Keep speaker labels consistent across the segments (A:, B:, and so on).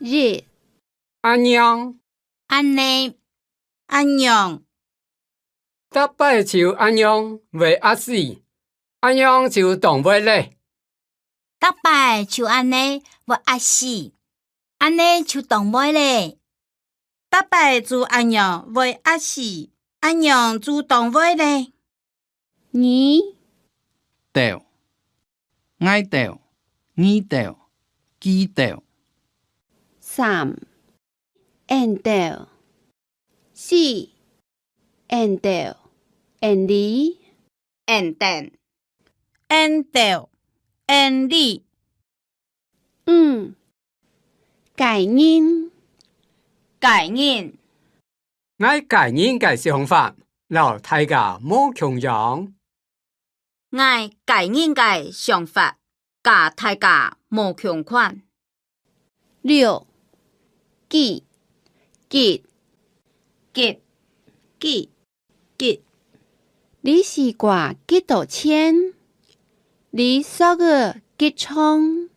A: 日、
B: 安样，
A: 安尼、
C: 安样，
B: 搭摆就安样为阿死，安样就动袂咧。
A: 逐摆就安尼，要压死，安尼就动袂咧。
C: 搭摆就安样为压死，安样就动袂咧。
A: 二、
D: 掉，挨掉，耳掉，记掉。
A: 三、缘到，四、缘到，缘离，
C: 缘定，缘到，缘离，
A: 五、改因，
C: 改因，
B: 我家人嘅想法，留大家冇穷樣。
C: 我改因嘅想法，甲大家无共款。
A: 六、记，记，
C: 记，记，记，
A: 你是挂几多钱？你所个几冲？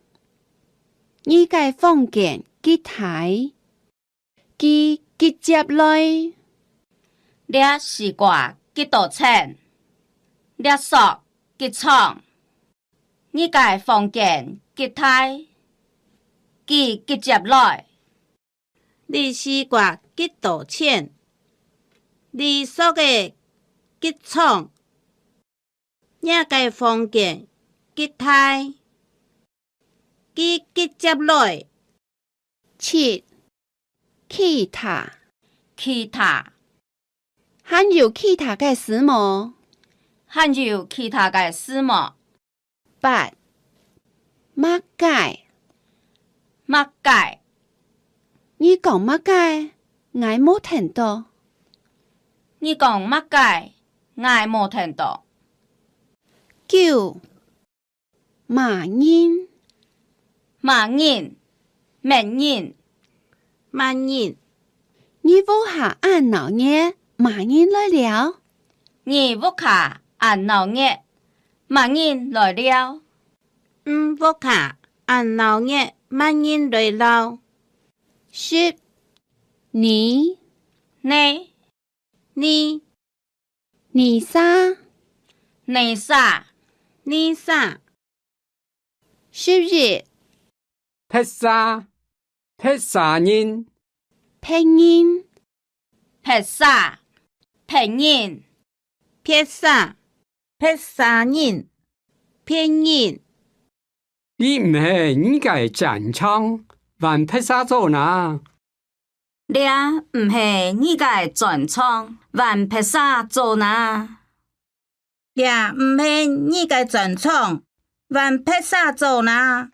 A: 你该放件几台？几接来？
C: 你是挂几多钱？你索几创？你嘅房间几大？几接来？你是挂几多钱？你所嘅几创？你嘅房间几大？几接来？
A: 七、其他，
C: 其他，
A: 还有其他嘅事么？
C: 还有其他嘅事么？
A: 八、乜解？
C: 乜解？
A: 你讲乜解？我冇聽到。
C: 你讲乜解？我冇聽到。
A: 九、馬因，
C: 盲人，明人，盲人，
A: 你屋下按鬧嘢，馬因來了。
C: 你屋下按鬧熱，盲人來了。屋下按鬧熱，盲人來了。
A: 十、你啥？
C: 你啥？
A: 十日，
B: 劈沙人，
A: 拼音，
C: 劈沙，拼人，劈沙人，拼人。
B: 你唔係你嘅戰場，還劈沙做哪？
C: 你唔係你嘅專長，玩劈沙做哪？你唔係你嘅專長，玩劈沙做哪？